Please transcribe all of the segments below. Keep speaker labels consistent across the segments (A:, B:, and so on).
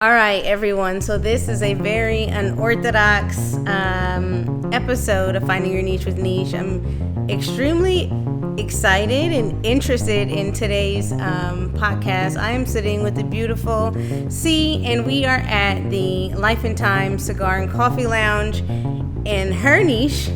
A: All right, everyone. So this is a very unorthodox episode of Finding Your Niche with Niche. I'm extremely excited and interested in today's podcast. I am sitting with the beautiful C, and we are at the Life and Time Cigar and Coffee Lounge, and her niche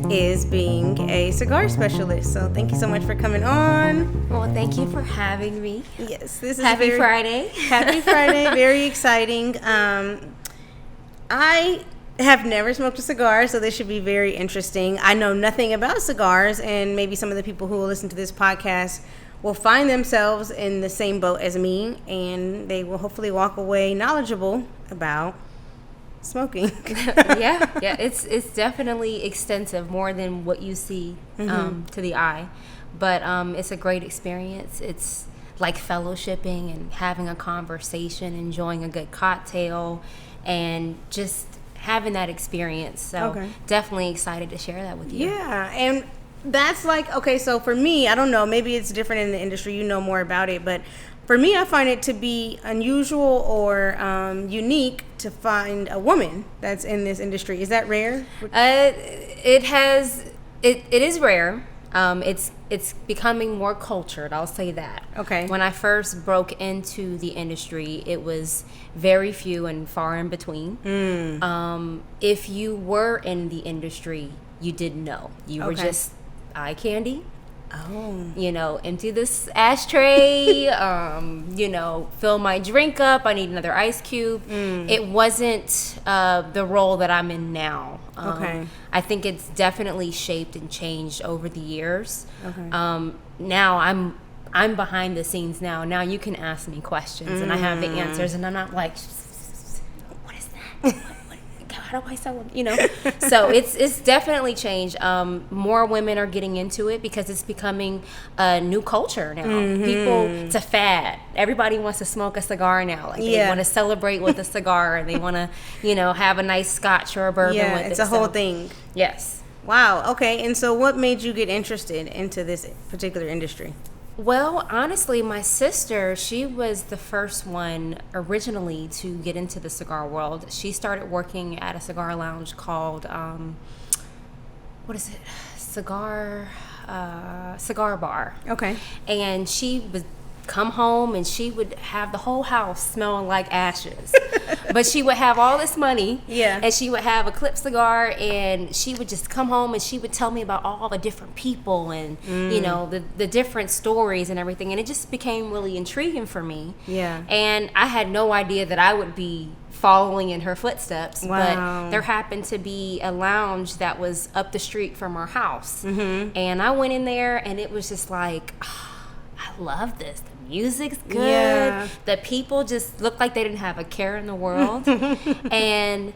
A: is being a cigar specialist. So thank you so much for coming on.
B: Well, thank you for having me.
A: Yes, this is
B: Happy Friday.
A: Happy Friday. Very exciting. I have never smoked a cigar, so this should be very interesting. I know nothing about cigars, and maybe some of the people who will listen to this podcast will find themselves in the same boat as me, and they will hopefully walk away knowledgeable about smoking.
B: yeah, it's definitely extensive, more than what you see to the eye, but it's a great experience. It's like fellowshipping and having a conversation, enjoying a good cocktail, and just having that experience. So definitely excited to share that with you.
A: Yeah, and that's like, okay, so for me, I don't know, maybe it's different in the industry, you know more about it, but for me, I find it to be unusual or unique to find a woman that's in this industry. Is that rare?
B: It is rare. It's becoming more cultured, I'll say that.
A: Okay.
B: When I first broke into the industry, it was very few and far in between. If you were in the industry, you didn't know. You were just eye candy. Empty this ashtray, fill my drink up. I need another ice cube. It wasn't the role that I'm in now. I think it's definitely shaped and changed over the years. Now I'm behind the scenes now. Now you can ask me questions and I have the answers, and I'm not like, what is that? How do I sell them? So it's definitely changed. More women are getting into it because it's becoming a new culture now. It's a fad. Everybody wants to smoke a cigar now. Like they want to celebrate with a cigar, and they want to, have a nice scotch or a bourbon with it.
A: It's a whole thing.
B: Yes.
A: Wow. Okay. And so what made you get interested into this particular industry?
B: Well, honestly, my sister, she was the first one originally to get into the cigar world. She started working at a cigar lounge called, Cigar Bar. Okay. And she would come home and she would have the whole house smelling like ashes. But she would have all this money. Yeah. And she would have a clip cigar, and she would just come home and she would tell me about all the different people and, the different stories and everything. And it just became really intriguing for me. Yeah. And I had no idea that I would be following in her footsteps. Wow. But there happened to be a lounge that was up the street from our house. And I went in there, and it was just like, I love this. Music's good. Yeah. The people just looked like they didn't have a care in the world. And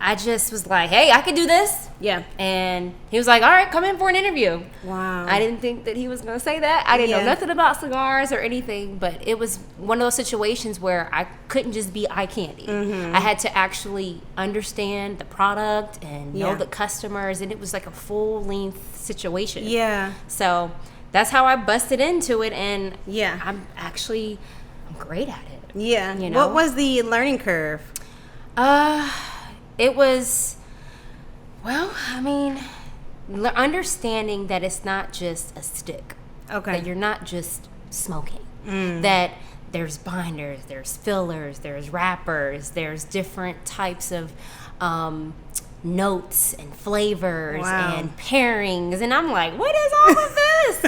B: I just was like, hey, I could do this. Yeah. And he was like, all right, come in for an interview. Wow. I didn't think that he was going to say that. I didn't know nothing about cigars or anything, but it was one of those situations where I couldn't just be eye candy. I had to actually understand the product and know the customers, and it was like a full-length situation. Yeah. So that's how I busted into it, and I'm great at it. Yeah.
A: What was the learning curve?
B: It was, understanding that it's not just a stick. Okay. That you're not just smoking. That there's binders, there's fillers, there's wrappers, there's different types of notes and flavors and pairings, and I'm like, what is all of this?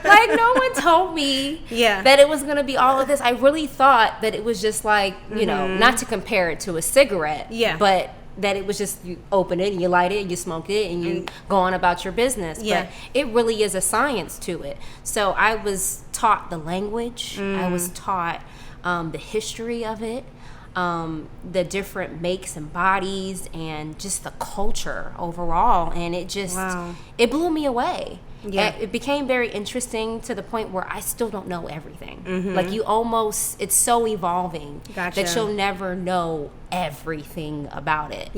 B: Like, no one told me that it was going to be all of this. I really thought that it was just like, not to compare it to a cigarette, but that it was just, you open it and you light it and you smoke it and you go on about your business. But it really is a science to it. So I was taught the language. I was taught the history of it. The different makes and bodies, and just the culture overall, and it just it blew me away. It became very interesting to the point where I still don't know everything. Like, it's so evolving that you'll never know everything about it.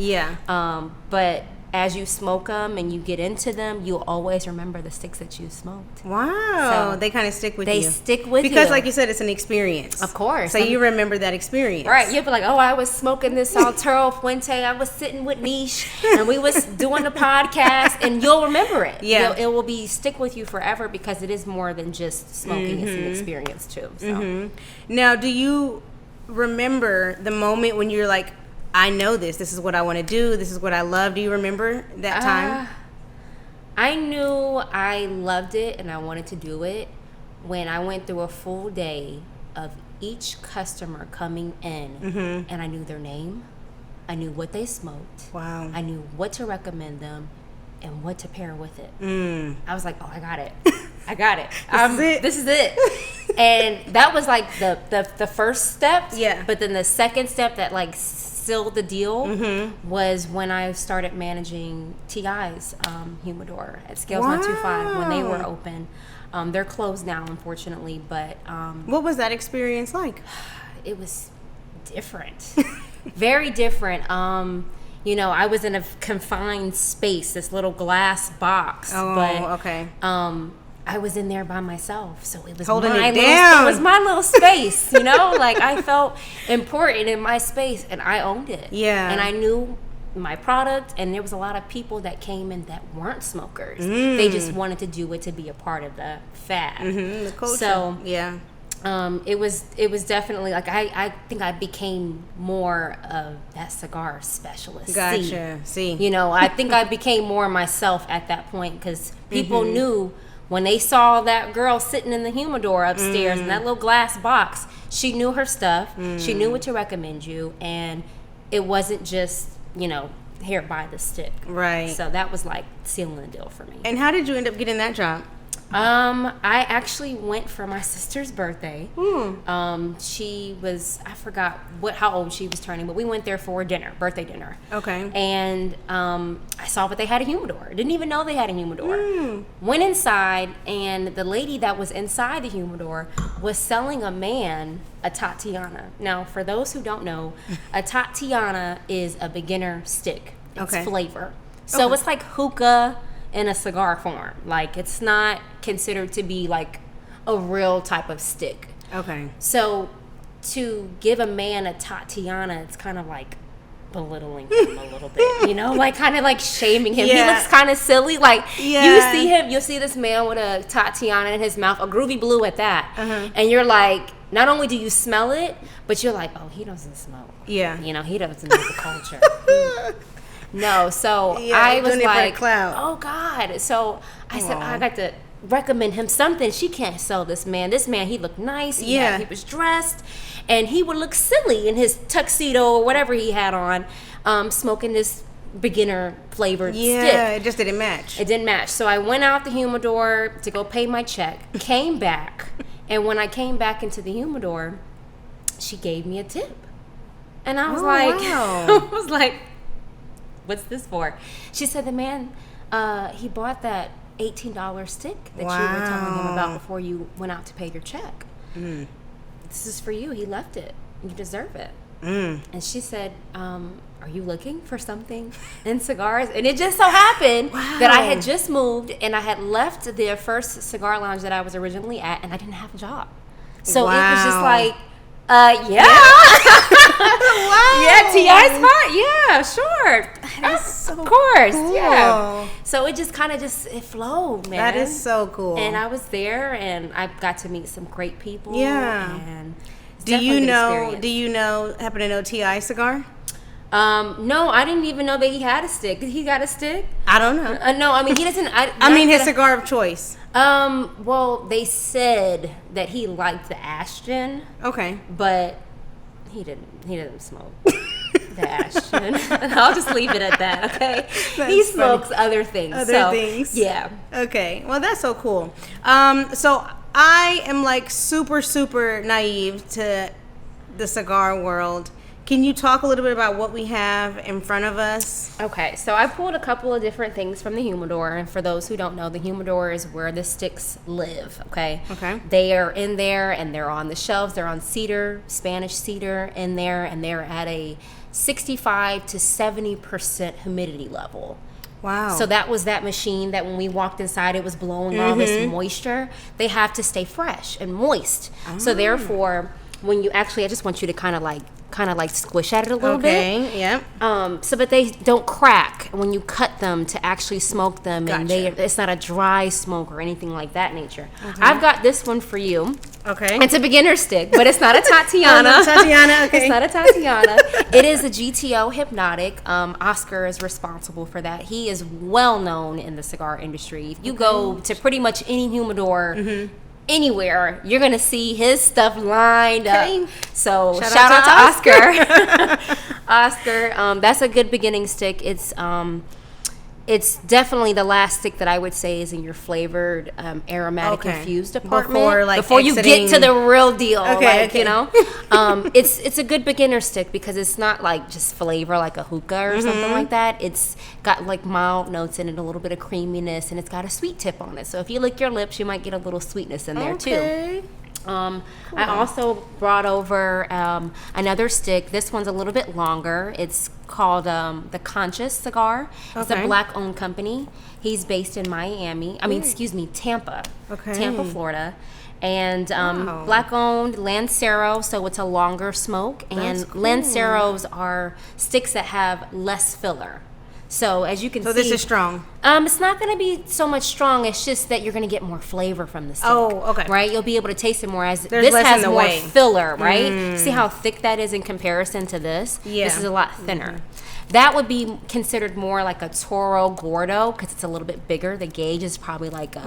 B: But as you smoke them and you get into them, you'll always remember the sticks that you smoked.
A: Wow. So they kind of stick with you.
B: They stick with you.
A: Because like you said, it's an experience.
B: Of course.
A: So you remember that experience.
B: Right. You'll be like, oh, I was smoking this Altero Fuente. I was sitting with Niche and we was doing the podcast, and you'll remember it.
A: Yeah.
B: It will stick with you forever because it is more than just smoking. It's an experience too. So.
A: Now, do you remember the moment when you're like, I know this is what I want to do, this is what I love? Do you remember that time?
B: I knew I loved it and I wanted to do it when I went through a full day of each customer coming in, and I knew their name, I knew what they smoked,
A: wow,
B: I knew what to recommend them and what to pair with it. I was like, oh, I got it. I got it. This is it. And that was like the first step.
A: Yeah.
B: But then the second step that like sealed the deal was when I started managing TI's humidor at Scales 125 when they were open. They're closed now, unfortunately, but
A: what was that experience like?
B: It was different. Very different. You know, I was in a confined space, this little glass box.
A: Oh,
B: but,
A: okay.
B: I was in there by myself, so it was
A: holding
B: it
A: down.
B: It was my little space, you know. Like I felt important in my space, and I owned it.
A: Yeah.
B: And I knew my product, and there was a lot of people that came in that weren't smokers. They just wanted to do it to be a part of the fad.
A: The culture.
B: So
A: yeah.
B: It was definitely like I think I became more of that cigar specialist.
A: Gotcha. See,
B: you know, I think I became more myself at that point because people knew when they saw that girl sitting in the humidor upstairs in that little glass box. She knew her stuff. She knew what to recommend you, and it wasn't just, you know, here, buy the stick.
A: Right.
B: So that was like sealing the deal for me.
A: And how did you end up getting that job?
B: I actually went for my sister's birthday. She was, I forgot how old she was turning, but we went there for birthday dinner.
A: Okay.
B: And I saw that they had a humidor. Didn't even know they had a humidor. Went inside, and the lady that was inside the humidor was selling a man a Tatiana. Now, for those who don't know, a Tatiana is a beginner stick. It's flavor. So it's like hookah in a cigar form. Like, it's not considered to be like a real type of stick.
A: Okay.
B: So to give a man a Tatiana, it's kind of like belittling him a little bit, you know, like kind of like shaming him. He looks kind of silly. Like you'll see this man with a Tatiana in his mouth, a groovy blue at that, and you're like, not only do you smell it, but you're like, oh, he doesn't smoke. Yeah. You know, he doesn't know the culture. No, so I was like, oh God. So I said, I got to recommend him something. She can't sell this man. This man, he looked nice. He was dressed, and he would look silly in his tuxedo or whatever he had on, smoking this beginner flavored stick.
A: Yeah, it just didn't match.
B: It didn't match. So I went out the humidor to go pay my check, came back, and when I came back into the humidor, she gave me a tip. And I was I was like, what's this for? She said the man, he bought that $18 stick that you were telling him about before you went out to pay your check. This is for you. He left it. You deserve it. And she said, are you looking for something in cigars? And it just so happened that I had just moved and I had left the first cigar lounge that I was originally at, and I didn't have a job. So it was just like, yeah, T.I.'s hot. Yeah, sure.
A: That's so
B: of course,
A: cool.
B: Yeah. So it just kind of it flowed, man.
A: That is so cool.
B: And I was there, and I got to meet some great people.
A: Yeah.
B: And
A: do you know? Happen to know T.I. Cigar?
B: No, I didn't even know that he had a stick. Did he got a stick?
A: I don't know.
B: No, I mean he doesn't.
A: I mean his cigar of choice.
B: Well, they said that he liked the Ashton. Okay. But he didn't smoke the Ashton. I'll just leave it at that, okay? He smokes other things.
A: Other things.
B: Yeah.
A: Okay. Well, that's so cool. So I am like super, super naive to the cigar world. Can you talk a little bit about what we have in front of us?
B: Okay, so I pulled a couple of different things from the humidor, and for those who don't know, the humidor is where the sticks live, okay? Okay. They are in there, and they're on the shelves. They're on cedar, Spanish cedar in there, and they're at a 65 to 70% humidity level.
A: Wow.
B: So that was that machine that when we walked inside, it was blowing all this moisture. They have to stay fresh and moist. So therefore, when you actually, I just want you to kind of like squish at it a little bit.
A: Okay, yep.
B: So that they don't crack when you cut them to actually smoke them.
A: Gotcha.
B: And it's not a dry smoke or anything like that nature. I've got this one for you.
A: Okay.
B: It's a beginner stick, but it's not a Tatiana.
A: Tatiana, okay.
B: It's not a Tatiana. It is a GTO Hypnotic. Oscar is responsible for that. He is well known in the cigar industry. If you go to pretty much any humidor anywhere, you're going to see his stuff lined up. So shout out to Oscar. Oscar, that's a good beginning stick. It's definitely the last stick that I would say is in your flavored aromatic infused department before you get to the real deal. You know, it's a good beginner stick because it's not like just flavor like a hookah or something like that. It's got like mild notes in it, a little bit of creaminess, and it's got a sweet tip on it. So if you lick your lips, you might get a little sweetness in there too. Cool. I also brought over another stick. This one's a little bit longer. It's called the Conscious Cigar. It's a black-owned company. He's based in Tampa. Tampa, Florida. And black-owned Lancero, so it's a longer smoke. And Lanceros are sticks that have less filler. So as you can see,
A: this is strong.
B: It's not going to be so much strong. It's just that you're going to get more flavor from the stick. Oh, okay. Right? You'll be able to taste it more as this has more filler, right? See how thick that is in comparison to this? Yeah. This is a lot thinner. That would be considered more like a Toro Gordo because it's a little bit bigger. The gauge is probably like a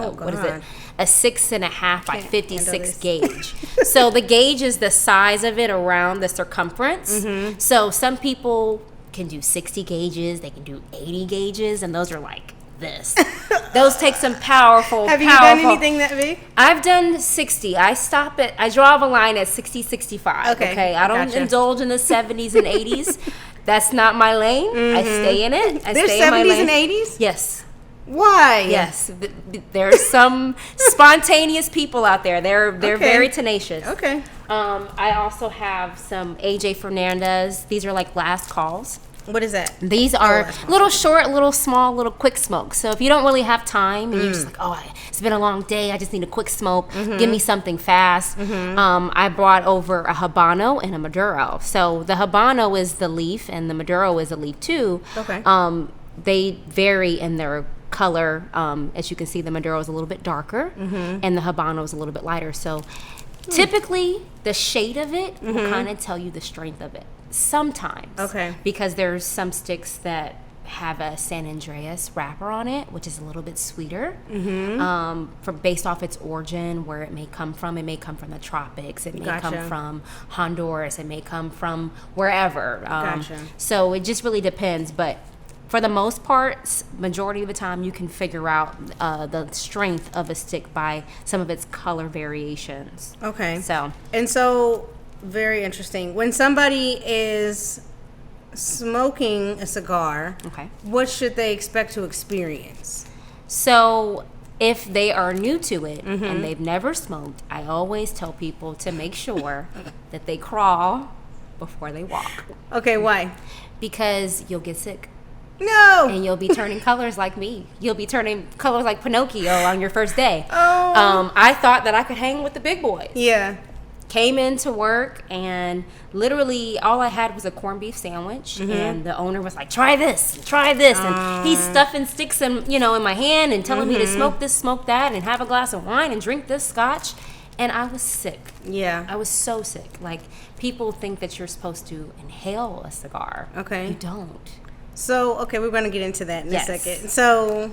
B: 6.5 by 56 gauge. So the gauge is the size of it around the circumference. So some people can do 60 gauges, they can do 80 gauges, and those are like this. Those take some powerful.
A: Have you done anything that big?
B: I've done 60. I draw the line at 60, 65. Okay. I don't indulge in the 70s and 80s. That's not my lane. I stay in it.
A: There's 70s and 80s?
B: Yes.
A: Why?
B: Yes. There's some spontaneous people out there. They're very tenacious.
A: Okay.
B: I also have some AJ Fernandez. These are like last calls.
A: What is that?
B: These are little short, little small, little quick smokes. So if you don't really have time and you're just like, it's been a long day, I just need a quick smoke, give me something fast. I brought over a Habano and a Maduro. So the Habano is the leaf and the Maduro is a leaf too. Okay. They vary in their color. As you can see, the Maduro is a little bit darker and the Habano is a little bit lighter. So typically the shade of it will kind of tell you the strength of it. Sometimes. Okay. Because there's some sticks that have a San Andreas wrapper on it, which is a little bit sweeter. Based off its origin, where it may come from. It may come from the tropics. It may come from Honduras. It may come from wherever. So it just really depends. But for the most part, majority of the time, you can figure out the strength of a stick by some of its color variations.
A: Okay. So very interesting. When somebody is smoking a cigar, what should they expect to experience?
B: So if they are new to it and they've never smoked, I always tell people to make sure that they crawl before they walk.
A: Okay, why?
B: Because you'll get sick.
A: No.
B: And you'll be turning colors like me. You'll be turning colors like Pinocchio on your first day. I thought that I could hang with the big boys.
A: Yeah.
B: Came into work and literally all I had was a corned beef sandwich and the owner was like, try this and he's stuffing sticks in my hand and telling me to smoke this, smoke that, and have a glass of wine and drink this scotch. And I was sick. Yeah. I was so sick. Like, people think that you're supposed to inhale a cigar. Okay. You don't.
A: So, we're going to get into that in a second. So,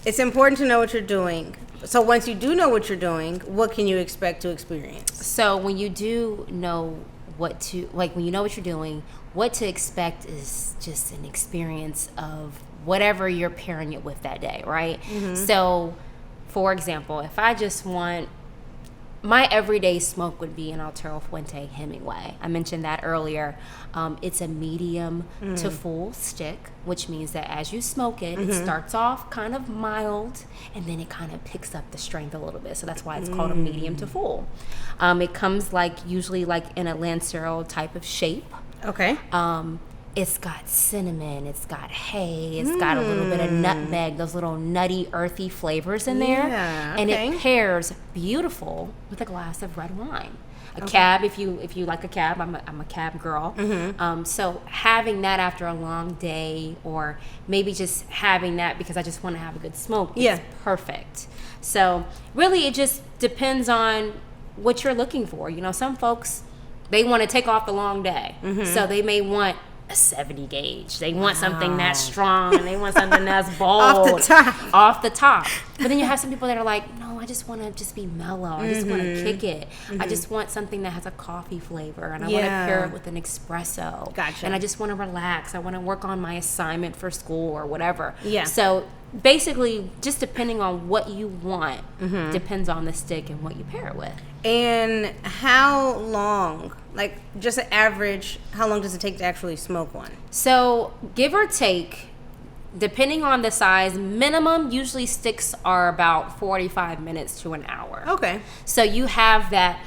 A: it's important to know what you're doing. So once you do know what you're doing, what can you expect to experience?
B: So when you do know when you know what you're doing, what to expect is just an experience of whatever you're pairing it with that day, right? So, for example, if I just want my everyday smoke would be an Altero Fuente Hemingway. I mentioned that earlier. It's a medium to full stick, which means that as you smoke it, it starts off kind of mild, and then it kind of picks up the strength a little bit. So that's why it's called a medium to full. It comes usually in a Lancero type of shape. Okay. It's got cinnamon, it's got hay, it's got a little bit of nutmeg, those little nutty, earthy flavors in there.
A: Yeah,
B: and it pairs beautiful with a glass of red wine. A cab, if you like a cab, I'm a cab girl. So having that after a long day, or maybe just having that because I just want to have a good smoke, is perfect. So really, it just depends on what you're looking for. You know, some folks, they want to take off the long day, so they may want a 70 gauge. They want something that's strong, and they want something that's bold. Off the top. But then you have some people that are like, no, I just want to just be mellow. I just want to kick it. I just want something that has a coffee flavor, and I want to pair it with an espresso.
A: Gotcha.
B: And I just want to relax. I want to work on my assignment for school or whatever.
A: Yeah.
B: So basically, just depending on what you want, depends on the stick and what you pair it with.
A: And how long, like just an average, how long does it take to actually smoke one?
B: So give or take, depending on the size, minimum usually sticks are about 45 minutes to an hour.
A: Okay. So
B: you have that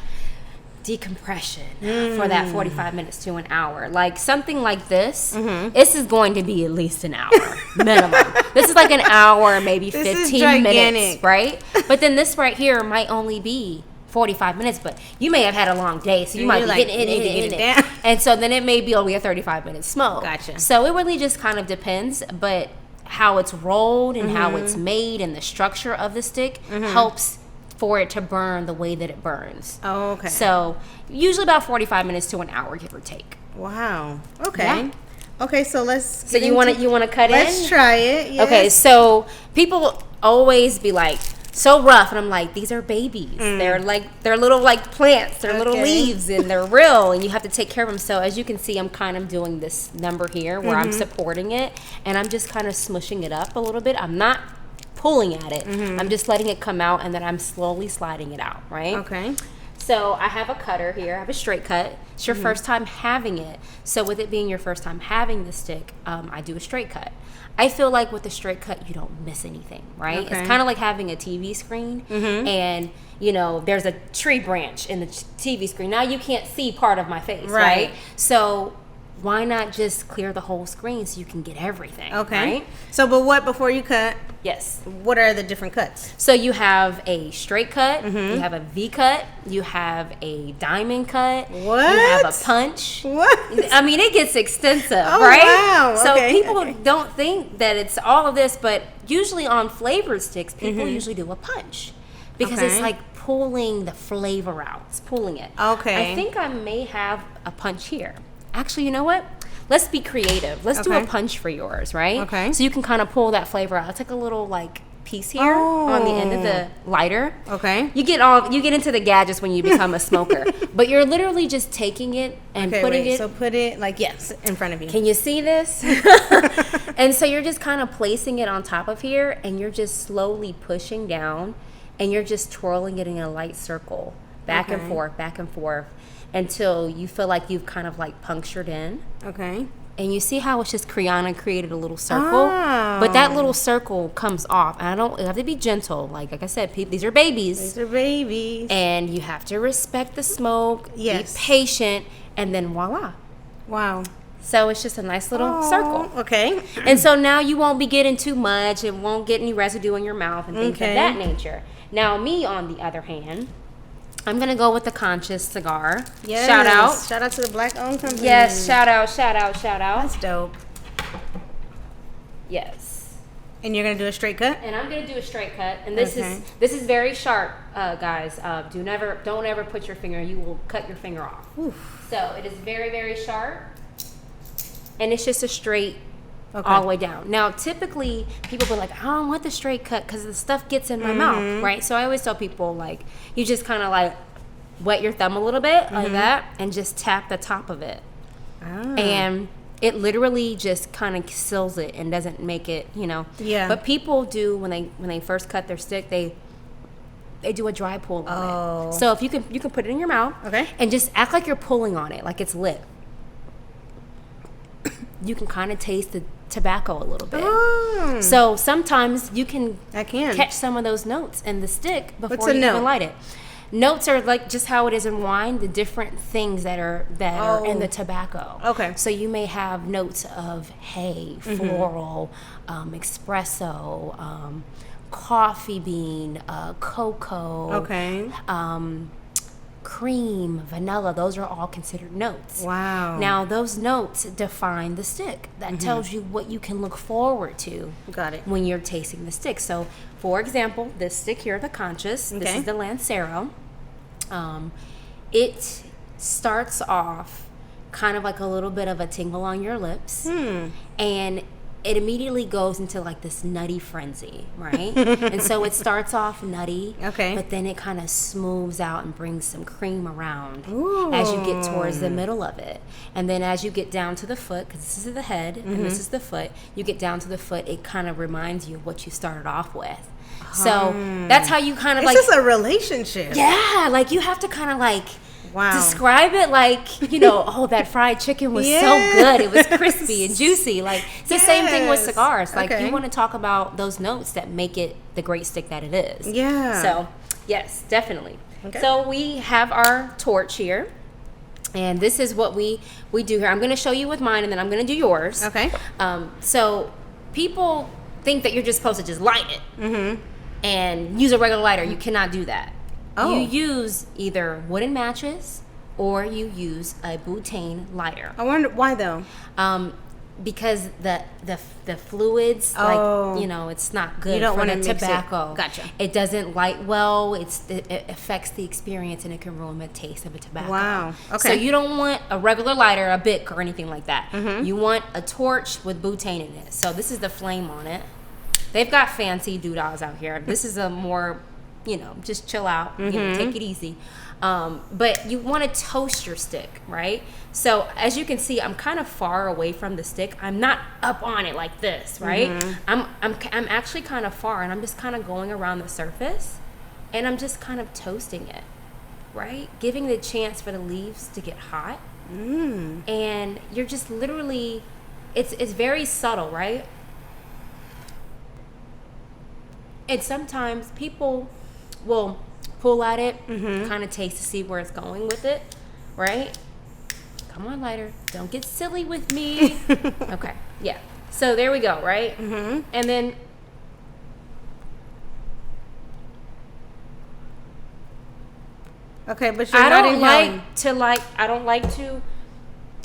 B: decompression for that 45 minutes to an hour. Like something like this, this is going to be at least an hour minimum. This is like an hour, maybe 15 minutes, right? But then this right here might only be 45 minutes, but you may have had a long day, so you might be hitting it. And so then it may be only a 35-minute smoke.
A: Gotcha.
B: So it really just kind of depends, but how it's rolled and how it's made and the structure of the stick helps for it to burn the way that it burns.
A: Oh, okay.
B: So usually about 45 minutes to an hour, give or take.
A: Wow. Okay.
B: Yeah.
A: Okay, so let's.
B: So you want to cut in?
A: Let's try it. Yes.
B: Okay, so people always be like, so rough, and I'm like, these are babies. They're little like plants. They're little leaves, and they're real, and you have to take care of them. So as you can see, I'm kind of doing this number here where I'm supporting it, and I'm just kind of smushing it up a little bit. I'm not pulling at it. I'm just letting it come out, and then I'm slowly sliding it out, right?
A: Okay.
B: So I have a cutter here. I have a straight cut. It's your first time having it. So with it being your first time having the stick, I do a straight cut. I feel like with a straight cut, you don't miss anything, right?
A: Okay.
B: It's kind of like having a TV screen, and you know, there's a tree branch in the TV screen. Now you can't see part of my face, right? So why not just clear the whole screen so you can get everything?
A: Okay.
B: Right?
A: So, but what before you cut?
B: Yes.
A: What are the different cuts?
B: So you have a straight cut, you have a V cut, you have a diamond cut,
A: what?
B: You have a punch.
A: What?
B: I mean, it gets extensive,
A: oh,
B: right?
A: Wow.
B: So
A: okay.
B: people don't think that it's all of this, but usually on flavored sticks, people usually do a punch because it's like pulling the flavor out. It's pulling it.
A: Okay.
B: I think I may have a punch here. Actually, you know what? Let's be creative. Let's do a punch for yours, right?
A: Okay.
B: So you can kind of pull that flavor out. It's like a little like piece here on the end of the lighter.
A: Okay.
B: You get into the gadgets when you become a smoker, but you're literally just taking it and putting it.
A: So put it like in front of you.
B: Can you see this? And so you're just kind of placing it on top of here, and you're just slowly pushing down, and you're just twirling it in a light circle, back and forth, until you feel like you've kind of like punctured in.
A: Okay.
B: And you see how it's just created a little circle, but that little circle comes off. And you have to be gentle. Like I said, these are babies.
A: These are babies.
B: And you have to respect the smoke.
A: Yes.
B: Be patient, and then voila.
A: Wow.
B: So it's just a nice little circle.
A: Okay.
B: And so now you won't be getting too much. It won't get any residue in your mouth and things of that nature. Now me, on the other hand, I'm going to go with the Conscious Cigar.
A: Yes.
B: Shout out.
A: Shout out to the Black-owned company.
B: Yes, shout out.
A: That's dope.
B: Yes.
A: And you're going to do a straight cut?
B: And I'm going to do a straight cut. And this is very sharp, guys. Don't ever put your finger. You will cut your finger off. Oof. So it is very, very sharp. And it's just a straight all the way down. Now, typically, people will be like, I don't want the straight cut because the stuff gets in my mouth, right? So I always tell people, like, you just kind of like wet your thumb a little bit like that and just tap the top of it. And it literally just kind of seals it and doesn't make it, Yeah. But people do, when they first cut their stick, they do a dry pull on it. So if you can put it in your mouth and just act like you're pulling on it, like it's lit. You can kind of taste the tobacco a little bit. So sometimes you can catch some of those notes in the stick before you even light it. Notes are like just how it is in wine, the different things that are in the tobacco.
A: Okay.
B: So you may have notes of hay, floral, espresso, coffee bean, cocoa.
A: Okay.
B: Cream, vanilla, those are all considered notes.
A: Wow.
B: Now, those notes define the stick. That tells you what you can look forward to.
A: Got it.
B: When you're tasting the stick. So, for example, this stick here, the Conscious, this is the Lancero. It starts off kind of like a little bit of a tingle on your lips. And it immediately goes into like this nutty frenzy, right? And so it starts off nutty, but then it kind of smooths out and brings some cream around as you get towards the middle of it. And then as you get down to the foot, because this is the head and this is the foot, you get down to the foot, it kind of reminds you of what you started off with. So that's how you kind of
A: It's just a relationship.
B: Yeah, like you have to kind of like
A: Wow.
B: describe it like, you know, oh, that fried chicken was so good. It was crispy and juicy. Like, it's the same thing with cigars. Like, you want to talk about those notes that make it the great stick that it is.
A: Yeah.
B: So, yes, definitely. Okay. So, we have our torch here. And this is what we do here. I'm going to show you with mine, and then I'm going to do yours.
A: Okay.
B: So, people think that you're just supposed to just light it and use a regular lighter. You cannot do that. You use either wooden matches or you use a butane lighter.
A: I wonder why though.
B: Because the fluids, like, you know, it's not good for the tobacco.
A: Gotcha.
B: It doesn't light well. It affects the experience and it can ruin the taste of a tobacco.
A: Wow. Okay.
B: So you don't want a regular lighter, a Bic, or anything like that. You want a torch with butane in it. So this is the flame on it. They've got fancy doodahs out here. This is a more, you know, just chill out, you know, take it easy. But you want to toast your stick, right? So as you can see, I'm kind of far away from the stick. I'm not up on it like this, right? I'm actually kind of far, and I'm just kind of going around the surface, and I'm just kind of toasting it, right? Giving the chance for the leaves to get hot, and you're just literally, it's very subtle, right? And sometimes people will pull at it, kind of taste to see where it's going with it, right? Come on, lighter. Don't get silly with me. Okay, yeah. So there we go, right? And then
A: okay, but you're not inhaling.
B: I don't like to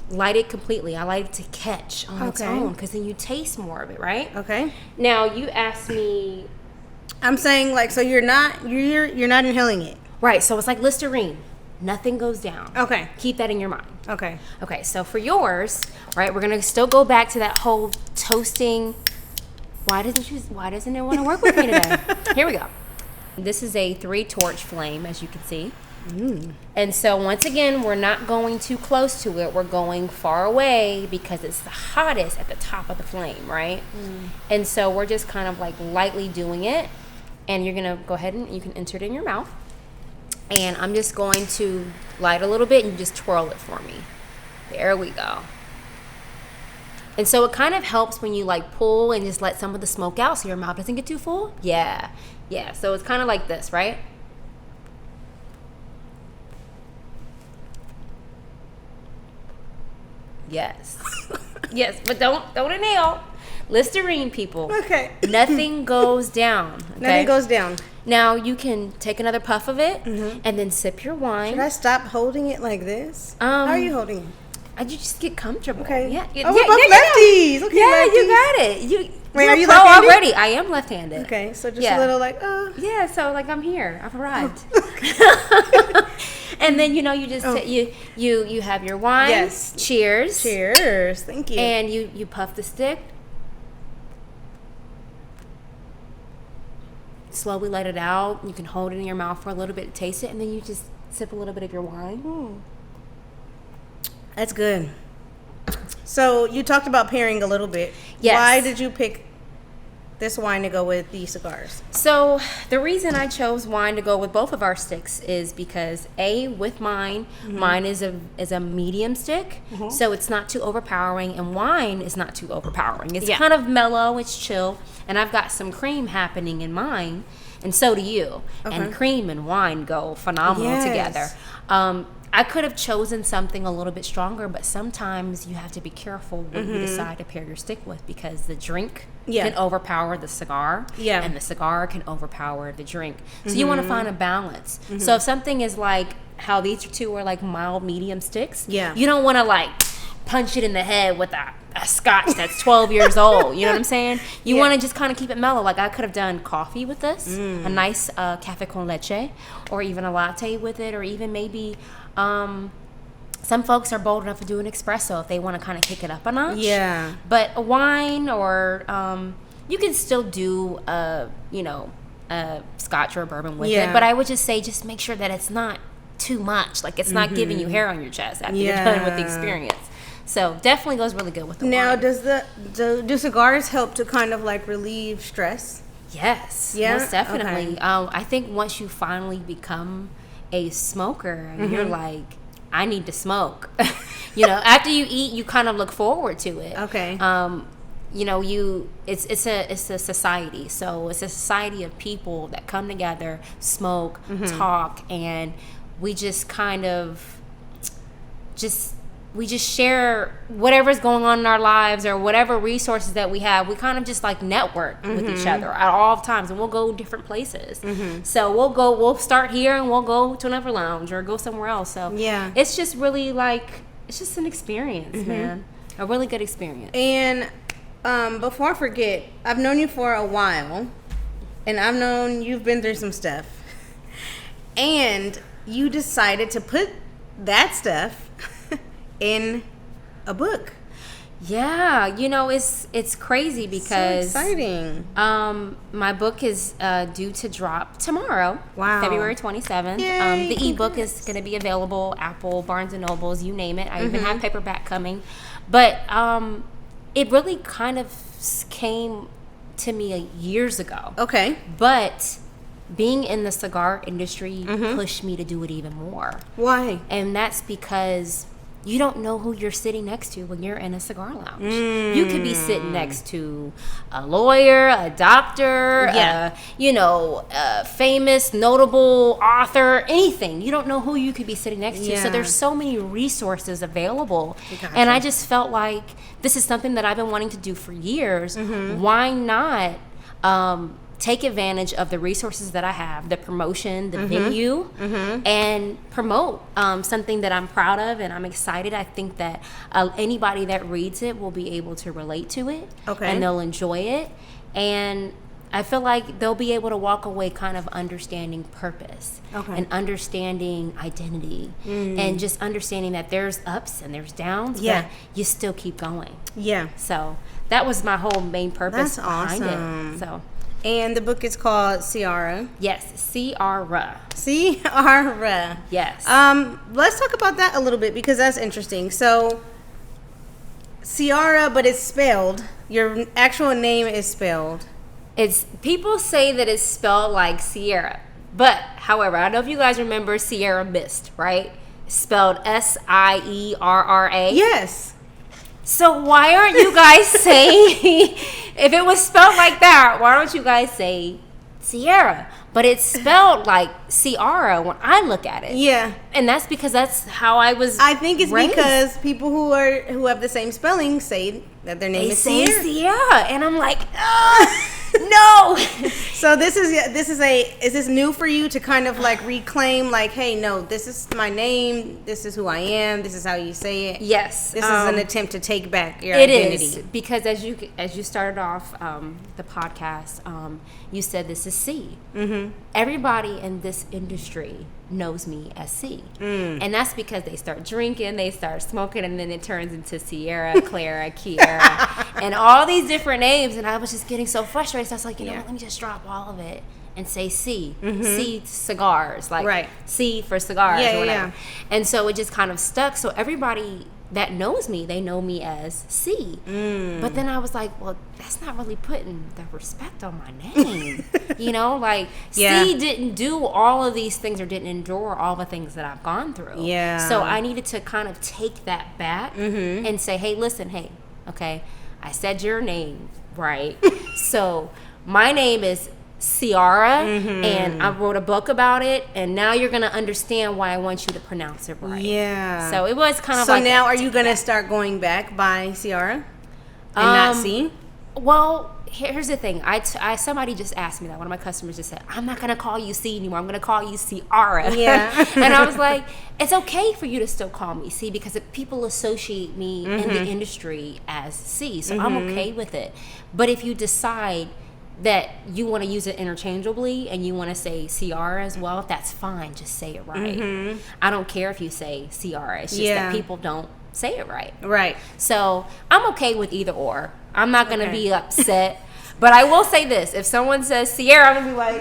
B: light it completely. I like it to catch on its own, because then you taste more of it, right?
A: Okay.
B: Now you asked me.
A: I'm saying, like, so you're not inhaling it.
B: Right, so it's like Listerine. Nothing goes down.
A: Okay.
B: Keep that in your mind.
A: Okay.
B: Okay, so for yours, right, we're going to still go back to that whole toasting. Why doesn't it want to work with me today? Here we go. This is a 3-torch flame, as you can see. And so once again, we're not going too close to it. We're going far away because it's the hottest at the top of the flame, right? And so we're just kind of like lightly doing it. And you're going to go ahead and you can insert it in your mouth. And I'm just going to light a little bit and just twirl it for me. There we go. And so it kind of helps when you like pull and just let some of the smoke out so your mouth doesn't get too full. Yeah. So it's kind of like this, right? Yes, but don't inhale. Listerine, people.
A: Okay.
B: Nothing goes down. Okay?
A: Nothing goes down.
B: Now you can take another puff of it and then sip your wine.
A: Should I stop holding it like this? How are you holding it?
B: You just get comfortable.
A: Okay.
B: Yeah.
A: We're both lefties. Okay,
B: yeah,
A: lefties.
B: you got it.
A: Wait,
B: you're
A: are you
B: pro
A: left-handed?
B: already? I am left-handed.
A: Okay, so just a little like,
B: Yeah, so like I'm here. I've arrived. And then you just you have your wine.
A: Yes.
B: Cheers.
A: Cheers. Thank you.
B: And you puff the stick. Slowly let it out. You can hold it in your mouth for a little bit to taste it, and then you just sip a little bit of your wine.
A: That's good. So you talked about pairing a little bit.
B: Yes.
A: Why did you pick this wine to go with the cigars?
B: So the reason I chose wine to go with both of our sticks is because with mine is a medium stick, so it's not too overpowering, and wine is not too overpowering. It's kind of mellow, it's chill, and I've got some cream happening in mine and so do you. Okay. And cream and wine go phenomenal together. I could have chosen something a little bit stronger, but sometimes you have to be careful what you decide to pair your stick with, because the drink can overpower the cigar, and the cigar can overpower the drink. So you want to find a balance. So if something is like how these two are like mild medium sticks, you don't want to like punch it in the head with a scotch that's 12 years old. You know what I'm saying? You want to just kind of keep it mellow. Like I could have done coffee with this, a nice cafe con leche, or even a latte with it, or even maybe some folks are bold enough to do an espresso if they want to kind of kick it up a notch. Yeah. But a wine, or you can still do a scotch or a bourbon with it. But I would just say, just make sure that it's not too much. Like it's not giving you hair on your chest after you're done with the experience. So definitely goes really good with the wine.
A: Now, do cigars help to kind of like relieve stress?
B: Yes, most definitely. Okay. I think once you finally become a smoker, and you're like, I need to smoke. After you eat, you kind of look forward to it. Okay. It's a society. So it's a society of people that come together, smoke, talk, and we just kind of we just share whatever's going on in our lives, or whatever resources that we have. We kind of just like network with each other at all times, and we'll go different places. So we'll start here and we'll go to another lounge or go somewhere else. So it's just really like, it's just an experience, man. A really good experience.
A: And before I forget, I've known you for a while, and I've known you've been through some stuff, and you decided to put that stuff in a book.
B: Yeah, it's crazy because
A: so exciting.
B: My book is due to drop tomorrow. Wow. February 27th.
A: Yay,
B: the ebook is going to be available Apple, Barnes and Nobles, you name it. I even have paperback coming. But it really kind of came to me years ago. Okay. But being in the cigar industry pushed me to do it even more. Why? And that's because you don't know who you're sitting next to when you're in a cigar lounge. You could be sitting next to a lawyer, a doctor, a famous, notable author, anything. You don't know who you could be sitting next to. So there's so many resources available. Gotcha. And I just felt like this is something that I've been wanting to do for years. Why not take advantage of the resources that I have, the promotion, the venue, and promote something that I'm proud of and I'm excited. I think that anybody that reads it will be able to relate to it, and they'll enjoy it. And I feel like they'll be able to walk away kind of understanding purpose and understanding identity and just understanding that there's ups and there's downs, but you still keep going. Yeah. So that was my whole main purpose behind it. So.
A: And the book is called Ciara.
B: Yes, Ciara.
A: Ciara.
B: Yes.
A: Let's talk about that a little bit, because that's interesting. So, Ciara, but it's spelled. Your actual name is spelled.
B: People say that it's spelled like Ciara, but however, I don't know if you guys remember Sierra Mist, right? Spelled Sierra.
A: Yes.
B: So why aren't you guys saying, if it was spelled like that, why don't you guys say Ciara? But it's spelled like Ciara when I look at it. Yeah. And that's because that's how I was
A: I think it's raised. Because people who have the same spelling say that their name is Ciara.
B: They say Ciara. And I'm like, no.
A: So is this new for you to kind of like reclaim, like, hey, no, this is my name, this is who I am, this is how you say it?
B: Yes.
A: This is an attempt to take back your identity.
B: It is, because as you started off the podcast, you said this is C. Everybody in this industry knows me as C. And that's because they start drinking, they start smoking, and then it turns into Sierra, Clara, Ciara, and all these different names. And I was just getting so frustrated. So I was like, you know what, let me just drop all of it and say C. C cigars, like C for cigars or whatever. And so it just kind of stuck. So everybody that knows me, they know me as C. But then I was like, well, that's not really putting the respect on my name. C didn't do all of these things, or didn't endure all the things that I've gone through. Yeah. So I needed to kind of take that back and say, hey, listen, okay, I said your name, right? So my name is Ciara, and I wrote a book about it, and now you're going to understand why I want you to pronounce it right.
A: Yeah.
B: So it was kind of
A: So now are you going to start going back by Ciara and not C?
B: Well, here's the thing. Somebody just asked me that. One of my customers just said, I'm not going to call you C anymore. I'm going to call you Ciara.
A: Yeah.
B: And I was like, it's okay for you to still call me C because people associate me in the industry as C. So I'm okay with it. But if you decide that you want to use it interchangeably and you want to say Ciara as well, that's fine. Just say it right. I don't care if you say Ciara. It's just that people don't say it right.
A: Right.
B: So I'm okay with either or. I'm not going to be upset. But I will say this. If someone says Ciara, I'm going to be like,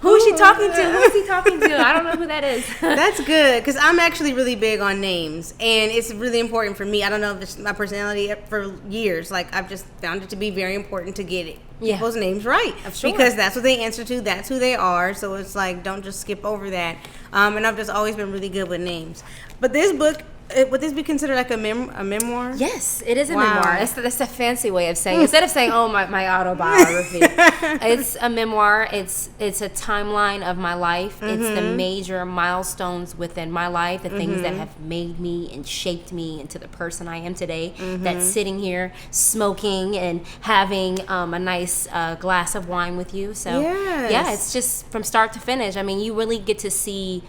B: who is she talking to? Who is he talking to? I don't know who that is.
A: That's good because I'm actually really big on names. And it's really important for me. I don't know if it's my personality for years. Like, I've just found it to be very important to get people's names right.
B: Sure.
A: Because that's what they answer to. That's who they are. So it's like, don't just skip over that. And I've just always been really good with names. But this book, would this be considered like a memoir?
B: Yes, it is a memoir. That's a fancy way of saying it. Instead of saying, my autobiography, it's a memoir. It's a timeline of my life. It's the major milestones within my life, the things that have made me and shaped me into the person I am today, that's sitting here smoking and having a nice glass of wine with you. So, yeah, it's just from start to finish. I mean, you really get to see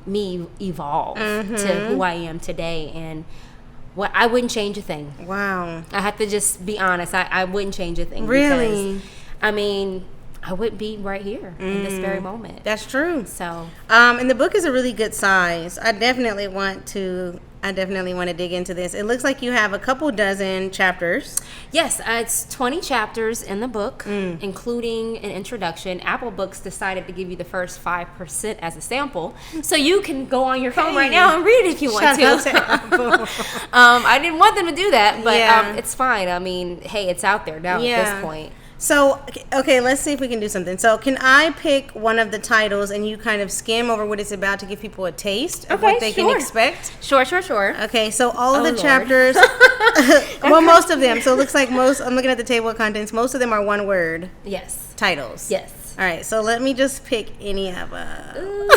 B: me evolve to who I am today, and what I wouldn't change a thing.
A: Wow.
B: I have to just be honest. I wouldn't change a thing.
A: Really?
B: Because, I mean, I wouldn't be right here in this very moment.
A: That's true.
B: So,
A: and the book is a really good size. I definitely want to dig into this. It looks like you have a couple dozen chapters.
B: Yes, it's 20 chapters in the book, including an introduction. Apple Books decided to give you the first 5% as a sample, so you can go on your phone right now and read it if you want to. I didn't want them to do that, but it's fine. I mean, hey, it's out there now at this point.
A: So, okay, let's see if we can do something. So, can I pick one of the titles and you kind of skim over what it's about to give people a taste of what they can expect?
B: Sure.
A: Okay, so all of the chapters, well, most of them. So, it looks like I'm looking at the table of contents, most of them are one word titles.
B: Yes.
A: All right, so let me just pick any of them.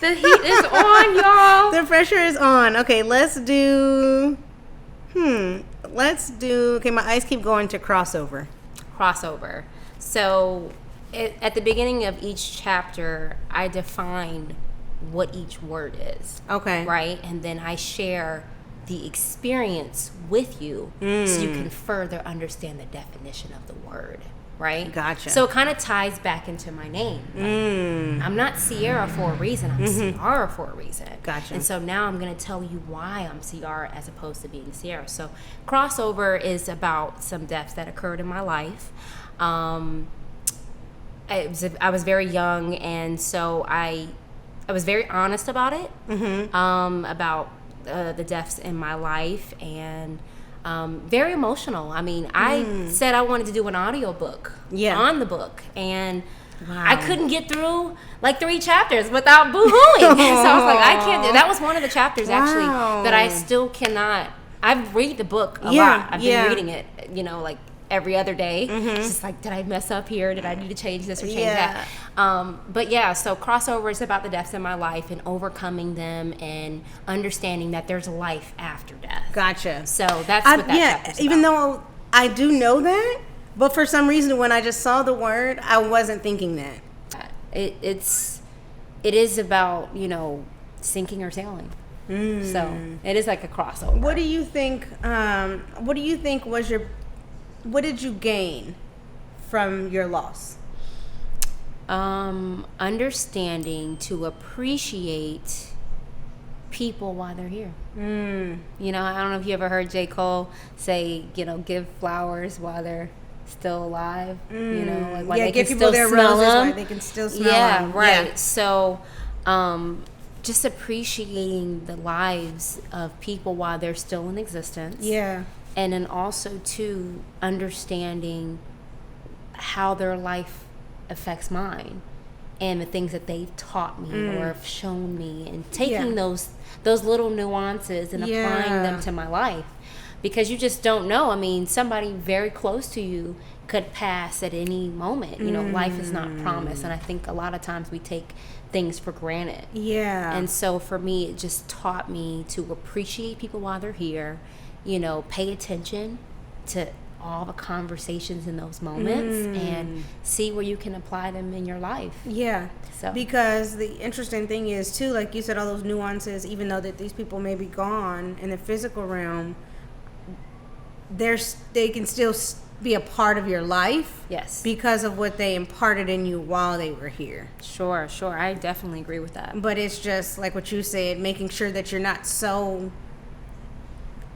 B: The heat is on, y'all.
A: The pressure is on. Okay, let's do, okay, my eyes keep going to crossover.
B: So at the beginning of each chapter, I define what each word is.
A: Okay.
B: Right? And then I share the experience with you so you can further understand the definition of the word. Right?
A: Gotcha.
B: So it kind of ties back into my name. Like, I'm not Ciara for a reason. I'm Ciara for a reason.
A: Gotcha.
B: And so now I'm going to tell you why I'm Ciara as opposed to being Ciara. So crossover is about some deaths that occurred in my life. I was very young, and so I was very honest about it, about the deaths in my life, and very emotional. I mean, I said I wanted to do an audiobook on the book, and I couldn't get through like 3 chapters without boo-hooing. So I was like, I can't do that. Was one of the chapters actually that I still cannot. I've read the book a lot. I've been reading it, like every other day. It's just like, did I mess up here? Did I need to change this or change that? But so crossover is about the deaths in my life and overcoming them and understanding that there's life after death.
A: Gotcha.
B: So that's what that chapter's
A: even
B: about.
A: though I do know that, but for some reason when I just saw the word, I wasn't thinking that.
B: It is about, sinking or sailing. So it is like a crossover.
A: What do you think what did you gain from your loss?
B: Understanding to appreciate people while they're here. I don't know if you ever heard J. Cole say, give flowers while they're still alive. Like while they
A: give
B: can
A: people
B: still
A: their
B: smell
A: roses
B: them.
A: while they can still smell them.
B: Right.
A: Yeah.
B: So, just appreciating the lives of people while they're still in existence.
A: Yeah.
B: And then also, too, understanding how their life affects mine and the things that they've taught me or have shown me, and taking those little nuances and applying them to my life. because you just don't know. I mean, somebody very close to you could pass at any moment. You know, life is not promised. And I think a lot of times we take things for granted.
A: Yeah.
B: And so for me, it just taught me to appreciate people while they're here, you know, pay attention to all the conversations in those moments and see where you can apply them in your life.
A: Yeah.
B: So
A: because the interesting thing is too, like you said, all those nuances, even though that these people may be gone in the physical realm, they can still be a part of your life.
B: Yes.
A: Because of what they imparted in you while they were here.
B: Sure. I definitely agree with that.
A: But it's just like what you said, making sure that you're not so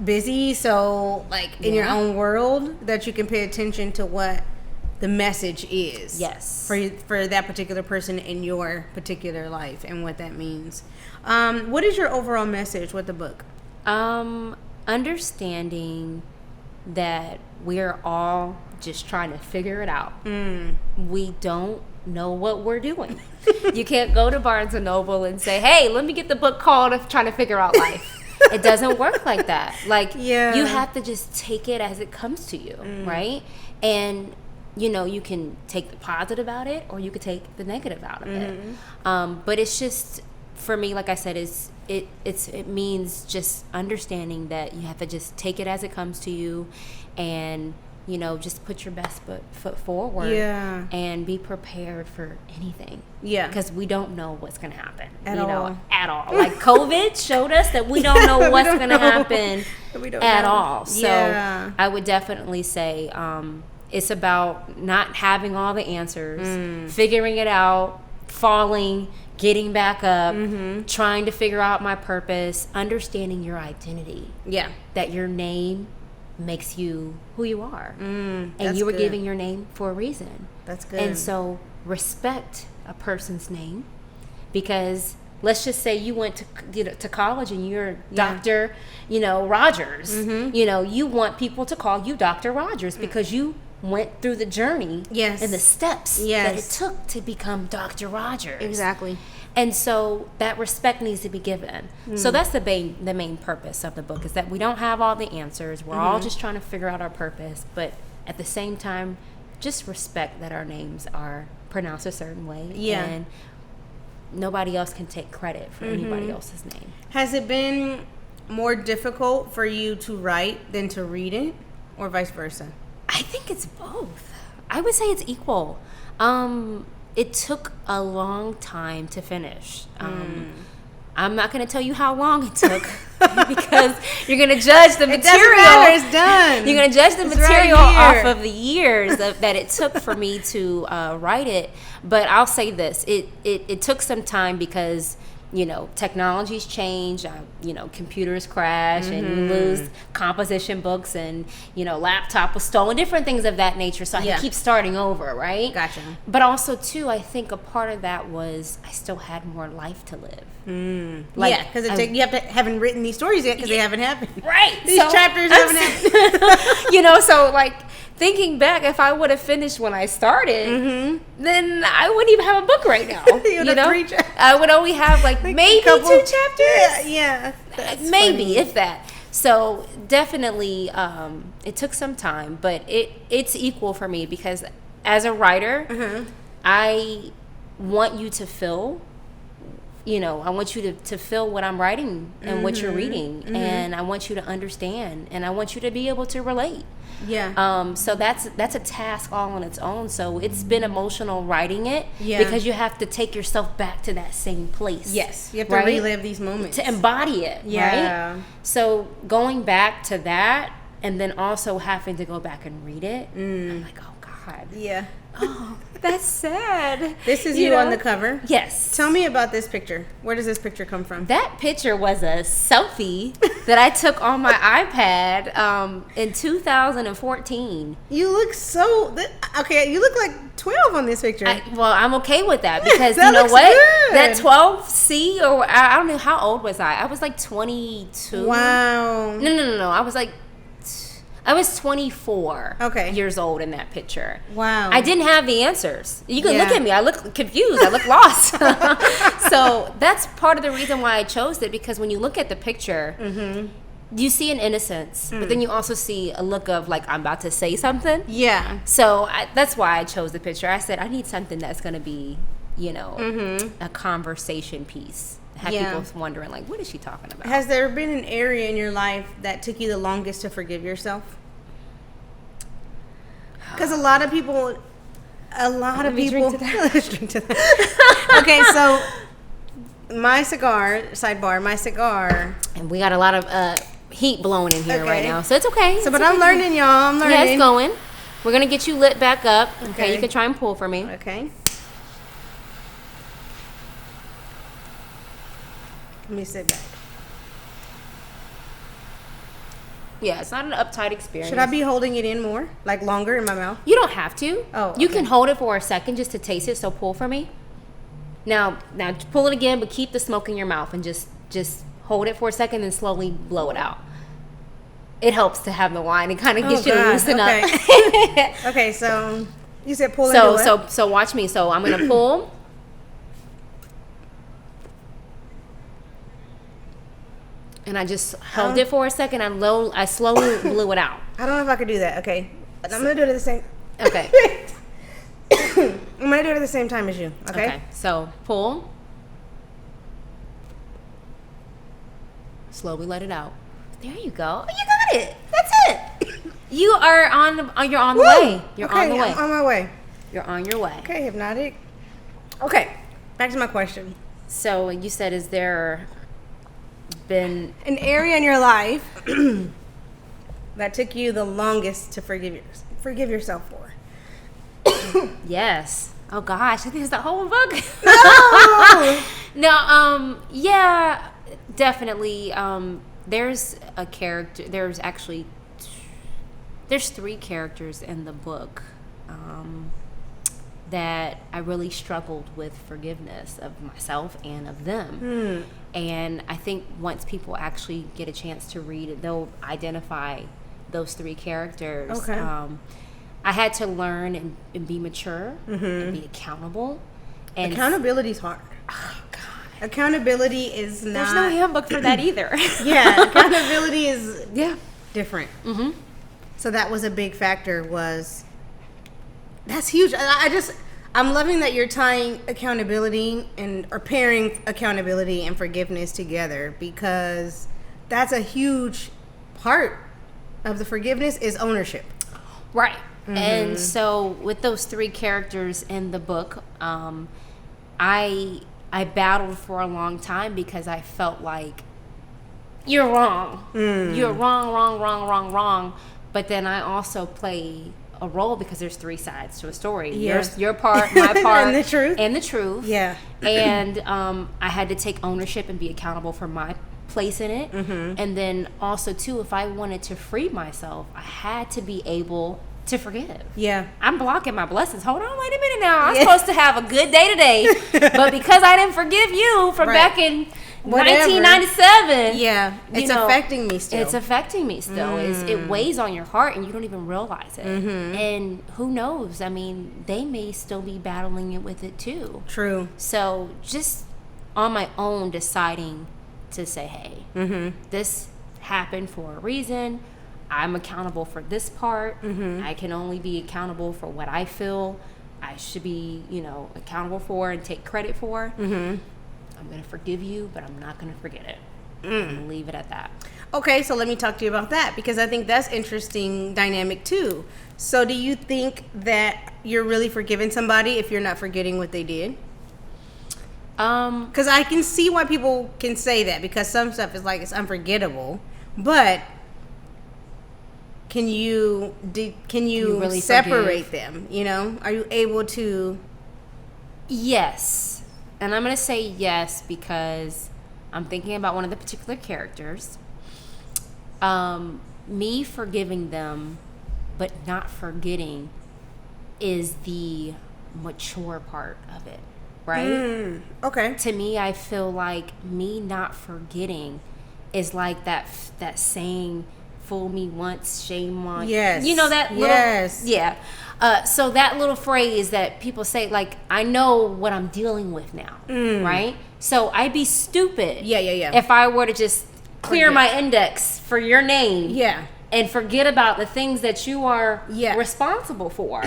A: busy, so like in your own world, that you can pay attention to what the message is.
B: Yes.
A: For that particular person in your particular life and what that means. What is your overall message with the book?
B: Understanding that we're all just trying to figure it out. We don't know what we're doing. You can't go to Barnes & Noble and say, hey, let me get the book called Trying to Figure Out Life. It doesn't work like that. Like, you have to just take it as it comes to you, right? And, you know, you can take the positive out of it or you could take the negative out of it. But it's just, for me, like I said, it means just understanding that you have to just take it as it comes to you and, you know, just put your best foot forward and be prepared for anything. Yeah. Because we don't know what's going to happen. At all. Like COVID showed us that we don't know what's going to happen at all. So I would definitely say it's about not having all the answers, figuring it out, falling, getting back up, trying to figure out my purpose, understanding your identity. Yeah. That your name makes you who you are. And you were given your name for a reason. That's good. And so respect a person's name, because let's just say you went to college and you're Dr. Rogers. You know, you want people to call you Dr. Rogers because you went through the journey and the steps that it took to become Dr. Rogers. Exactly. And so that respect needs to be given. So that's the main purpose of the book, is that we don't have all the answers. We're all just trying to figure out our purpose, but at the same time, just respect that our names are pronounced a certain way. Yeah. And nobody else can take credit for anybody else's name. Has it been more difficult for you to write than to read it, or vice versa? I think it's both. I would say it's equal. It took a long time to finish. I'm not going to tell you how long it took because you're going to judge the material. It doesn't matter, it's done. You're going to judge the material off of the years that it took for me to write it. But I'll say this. It took some time because, technologies change, computers crash and you lose composition books and, laptop was stolen, different things of that nature. So I had to keep starting over, right? Gotcha. But also, too, I think a part of that was I still had more life to live. Because you haven't written these stories yet because they haven't happened. Right. These chapters haven't happened. So like, thinking back, if I would have finished when I started, then I wouldn't even have a book right now. I would only have like maybe 2 chapters. Yeah. Maybe, funny. If that. So definitely, it took some time, but it's equal for me because as a writer, I want you to feel. I want you to feel what I'm writing and what you're reading, and I want you to understand, and I want you to be able to relate. Yeah. So that's a task all on its own. So it's been emotional writing it because you have to take yourself back to that same place. Yes. You have to relive these moments. To embody it. Yeah. Right? So going back to that and then also having to go back and read it, I'm like, oh God. Yeah. Oh, that's sad. This is you on the cover? Yes. Tell me about this picture. Where does this picture come from? That picture was a selfie that I took on my iPad in 2014. You look you look like 12 on this picture. I'm okay with that because you know what? Good. That 12C, or I don't know, how old was I? I was like 22. Wow. No. I was 24 years old in that picture. Wow. I didn't have the answers. You can look at me. I look confused. I look lost. So that's part of the reason why I chose it, because when you look at the picture, you see an innocence, but then you also see a look of like, I'm about to say something.
A: Yeah.
B: So that's why I chose the picture. I said I need something that's going to be, a conversation piece. Have people wondering like, what is she talking about?
A: Has there been an area in your life that took you the longest to forgive yourself? Because a lot of people. Drink to that. Let's drink to that. Okay, so my cigar,
B: and we got a lot of heat blowing in here right now, so it's okay.
A: But I'm learning, y'all. I'm learning.
B: Yeah, it's going. We're gonna get you lit back up. Okay, you can try and pull for me.
A: Okay. Let me sit back.
B: Yeah, it's not an uptight experience.
A: Should I be holding it in more, like longer in my mouth?
B: You don't have to.
A: Oh, okay.
B: You can hold it for a second just to taste it. So pull for me. Now pull it again, but keep the smoke in your mouth and just hold it for a second and slowly blow it out. It helps to have the wine. It kind of gets you to loosen up.
A: Okay, so you said pull.
B: So watch me. So I'm gonna pull. And I just held it for a second. I slowly blew it out.
A: I don't know if I could do that. Okay, I'm gonna do it at the same.
B: Okay.
A: I'm gonna do it at the same time as you. Okay.
B: So pull. Slowly let it out. There you go. You got it. That's it. You are You're on the way. You're on the way.
A: I'm on my way.
B: You're on your way.
A: Okay, hypnotic. Okay, back to my question.
B: So you said, is there been
A: an area in your life that took you the longest to forgive yourself for?
B: Yes. Oh gosh, I think it's the whole book.
A: No.
B: No. Yeah. Definitely. There's a character. There's three characters in the book that I really struggled with forgiveness of myself and of them. And I think once people actually get a chance to read it, they'll identify those three characters.
A: Okay.
B: I had to learn and be mature and be accountable. And
A: accountability's hard.
B: Oh God.
A: Accountability is not.
B: There's no handbook for that either.
A: Yeah, accountability is different.
B: Mm-hmm.
A: So that was a big factor. That's huge. I'm loving that you're tying accountability or pairing accountability and forgiveness together, because that's a huge part of the forgiveness is ownership.
B: Right. Mm-hmm. And so with those three characters in the book, I battled for a long time because I felt like you're wrong. You're wrong. But then I also play a role because there's three sides to a story.
A: Yeah.
B: Your part, my part,
A: and the truth.
B: Yeah. And I had to take ownership and be accountable for my place in it. Mm-hmm. And then also too, if I wanted to free myself, I had to be able to forgive.
A: Yeah.
B: I'm blocking my blessings. Hold on, wait a minute now. I'm supposed to have a good day today. But because I didn't forgive you from back in 1997.
A: Yeah. It's affecting me still.
B: It's affecting me still. It weighs on your heart and you don't even realize it. Mm-hmm. And who knows? I mean, they may still be battling it with it too.
A: True.
B: So just on my own deciding to say, hey, this happened for a reason. I'm accountable for this part. Mm-hmm. I can only be accountable for what I feel I should be, accountable for and take credit for. Mm-hmm. I'm going to forgive you, but I'm not going to forget it. I'm going to leave it at that.
A: Okay, so let me talk to you about that, because I think that's interesting dynamic too. So do you think that you're really forgiving somebody if you're not forgetting what they did? Because I can see why people can say that, because some stuff is like it's unforgettable, but can you really separate forgive them? Are you able to?
B: Yes, and I'm gonna say yes because I'm thinking about one of the particular characters. Me forgiving them, but not forgetting, is the mature part of it, right?
A: Okay.
B: To me, I feel like me not forgetting is like that saying, fool me once, shame once.
A: Yes.
B: That little,
A: yes.
B: Yeah. So that little phrase that people say, like, I know what I'm dealing with now, right? So I'd be stupid
A: yeah.
B: if I were to just clear my index for your name.
A: Yeah.
B: And forget about the things that you are responsible for.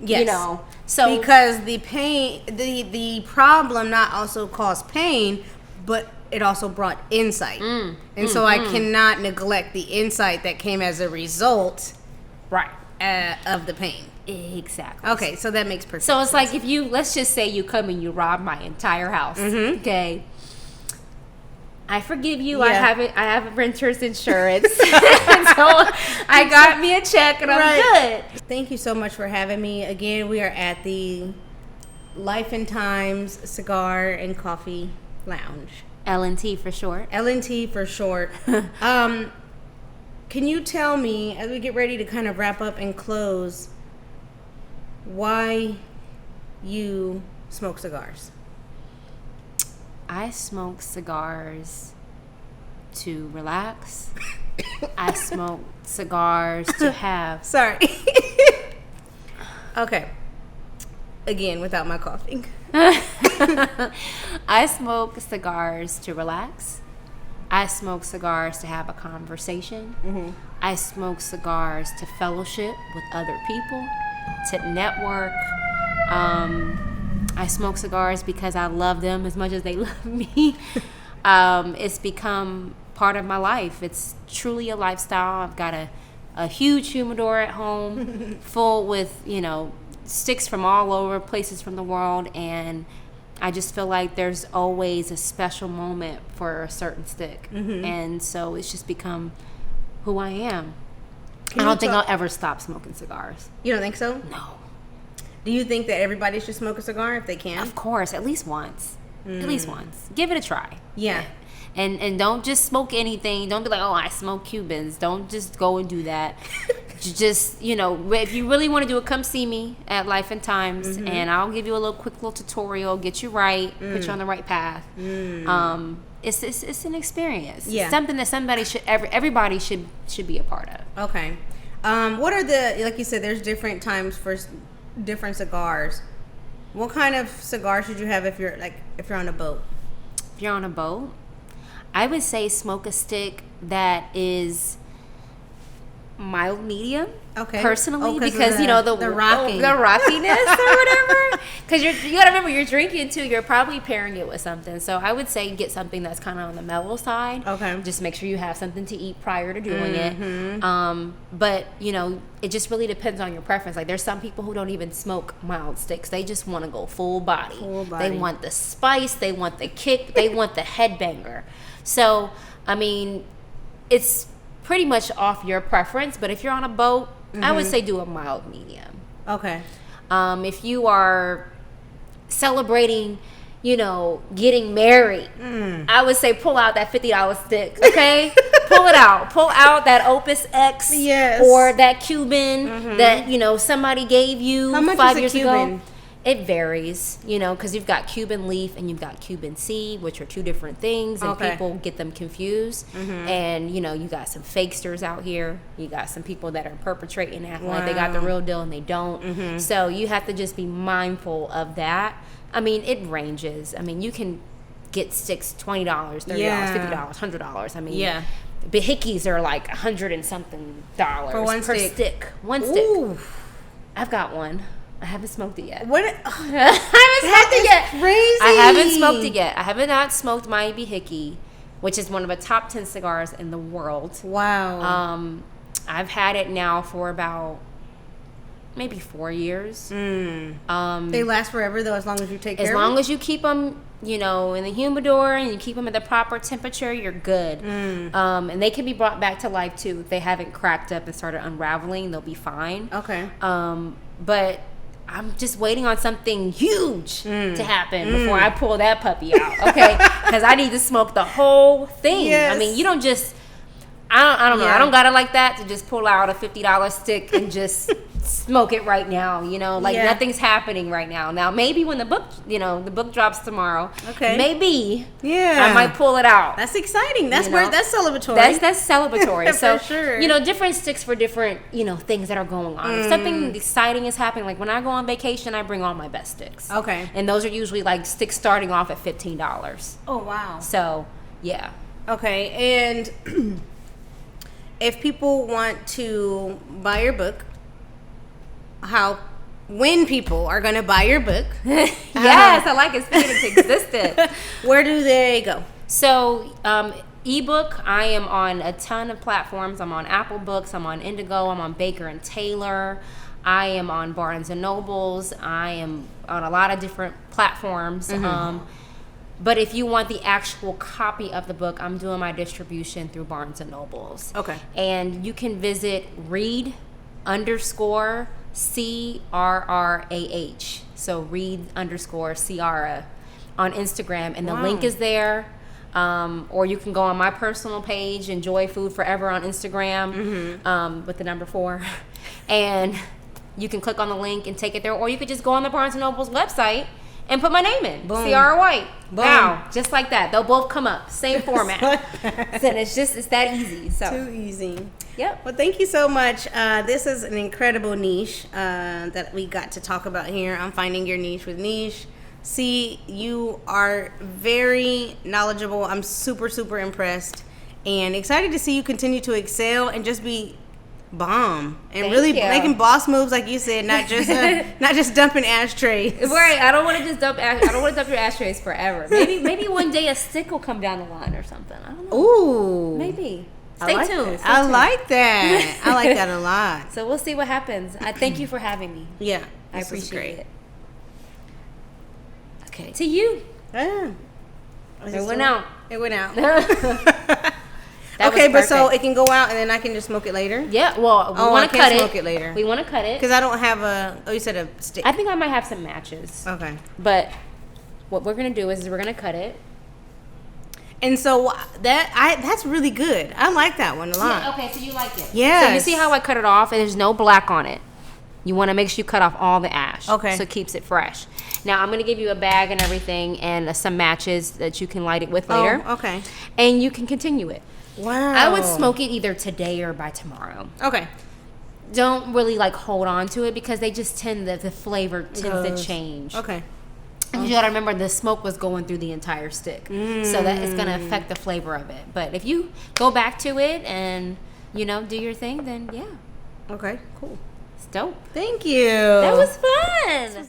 B: Yes. You know, so
A: because the pain, the problem not also caused pain, but it also brought insight. And so I cannot neglect the insight that came as a result,
B: right,
A: of the pain.
B: Exactly.
A: Okay, so that makes perfect
B: sense. So it's
A: sense.
B: like if you, let's just say you come and you rob my entire house. Okay. I forgive you. Yeah. I have renter's insurance. So I got me a check and I'm good.
A: Thank you so much for having me. Again, we are at the Life and Times Cigar and Coffee Lounge.
B: L&T for short.
A: L&T for short. Can you tell me, as we get ready to kind of wrap up and close, why you smoke cigars?
B: I smoke cigars to relax. I smoke cigars to have...
A: Sorry. Okay. Again, without my coughing.
B: I smoke cigars to relax. I smoke cigars to have a conversation. I smoke cigars to fellowship with other people, to network. I smoke cigars because I love them as much as they love me. It's become part of my life. It's truly a lifestyle. I've got a huge humidor at home full with, you know, sticks from all over, places from the world, and I just feel like there's always a special moment for a certain stick. And so it's just become who I am. I don't think I'll ever stop smoking cigars.
A: You don't think so?
B: No.
A: Do you think that everybody should smoke a cigar if they can?
B: Of course, at least once. At least once. Give it a try.
A: Yeah.
B: And don't just smoke anything. Don't be like, oh, I smoke Cubans. Don't just go and do that. Just, you know, if you really want to do it, come see me at Life and Times, and I'll give you a quick little tutorial, get you right, put you on the right path. It's an experience. Yeah. It's something that everybody should be a part of.
A: Okay. What are the, like you said, there's different times for different cigars. What kind of cigar should you have if you're on a boat?
B: If you're on a boat, I would say smoke a stick that is mild medium. Okay. Personally, because you know the rockiness or whatever. Because you got to remember, you're drinking too. You're probably pairing it with something. So I would say get something that's kind of on the mellow side. Okay. Just make sure you have something to eat prior to doing it. But you know, it just really depends on your preference. Like there's some people who don't even smoke mild sticks. They just want to go full body. They want the spice. They want the kick. They want the headbanger. So I mean, it's pretty much off your preference, but if you're on a boat, I would say do a mild medium. Okay. If you are celebrating, you know, getting married, I would say pull out that $50 stick, okay? Pull it out. Pull out that Opus X or that Cuban that, you know, somebody gave you 5 years ago. It varies, you know, because you've got Cuban leaf and you've got Cuban seed, which are two different things, and people get them confused. And, you know, you got some fakesters out here. You got some people that are perpetrating, acting like they got the real deal and they don't. So you have to just be mindful of that. I mean, it ranges. I mean, you can get sticks $20, $30, $50, $100. I mean, Behickeys are like $100 and something per stick. One stick. Ooh. I've got one. I haven't smoked it yet. What? I haven't smoked it yet. Crazy. I haven't smoked it yet. I have not smoked my Behicke, which is one of the top 10 cigars in the world. Wow. I've had it now for about maybe 4 years. They
A: last forever though, as long as you take care of them.
B: As long as you keep them, you know, in the humidor and you keep them at the proper temperature, you're good. And they can be brought back to life too. If they haven't cracked up and started unraveling, they'll be fine. Okay. But I'm just waiting on something huge to happen before I pull that puppy out, okay? Because I need to smoke the whole thing. Yes. I mean, you don't just, I don't know. I don't got it like that to just pull out a $50 stick and just smoke it right now, you know? Like, nothing's happening right now. Now, maybe when the book, you know, the book drops tomorrow, maybe I might pull it out.
A: That's exciting. That's that's celebratory.
B: That's celebratory. So, sure. You know, different sticks for different, you know, things that are going on. If something exciting is happening, like when I go on vacation, I bring all my best sticks. Okay. And those are usually like sticks starting off at $15.
A: Oh, wow.
B: So, yeah.
A: Okay, and if people want to buy your book, when people are going to buy your book?
B: Yes, I like it. Speaking of existence.
A: Where do they go?
B: So, ebook, I am on a ton of platforms. I'm on Apple Books, I'm on Indigo, I'm on Baker and Taylor, I am on Barnes and Nobles, I am on a lot of different platforms. But if you want the actual copy of the book, I'm doing my distribution through Barnes and Nobles.
A: Okay.
B: And you can visit read_CRRAH. So read_Ciara on Instagram, and the link is there. Or you can go on my personal page, Enjoy Food Forever on Instagram, with the number 4. And you can click on the link and take it there. Or you could just go on the Barnes & Noble's website and put my name in. Boom. Ciara White. Boom. Now, just like that. They'll both come up. Same format. So it's that easy. So.
A: Too easy.
B: Yep.
A: Well, thank you so much. This is an incredible niche that we got to talk about here on Finding Your Niche with Niche. See, you are very knowledgeable. I'm super, super impressed and excited to see you continue to excel and just be bomb and making boss moves, like you said, not just dumping ashtrays.
B: Right. I don't want to just dump. I don't want to dump your ashtrays forever. Maybe one day a stick will come down the line or something. I don't know. Ooh. Maybe. Stay tuned.
A: I like that. I like that a lot.
B: So we'll see what happens. I thank you for having me.
A: Yeah,
B: I appreciate it.
A: Okay.
B: To you.
A: Yeah.
B: It went out.
A: It went out. Okay, but so it can go out and then I can just smoke it later?
B: Yeah, well, we want to cut it.
A: Smoke it later.
B: We want to cut it.
A: Because I don't have you said a stick.
B: I think I might have some matches.
A: Okay.
B: But what we're going to do is we're going to cut it.
A: And so that's really good. I like that one a lot.
B: Yeah, okay, so you like it.
A: Yeah.
B: So you see how I cut it off and there's no black on it. You want to make sure you cut off all the ash.
A: Okay.
B: So it keeps it fresh. Now, I'm going to give you a bag and everything and some matches that you can light it with later.
A: Oh, okay.
B: And you can continue it.
A: Wow.
B: I would smoke it either today or by tomorrow.
A: Okay.
B: Don't really hold on to it because they just the flavor tends to change.
A: Okay.
B: And you got to remember the smoke was going through the entire stick. So that it's going to affect the flavor of it. But if you go back to it and, do your thing, then yeah.
A: Okay, cool.
B: It's dope.
A: Thank you.
B: That was fun.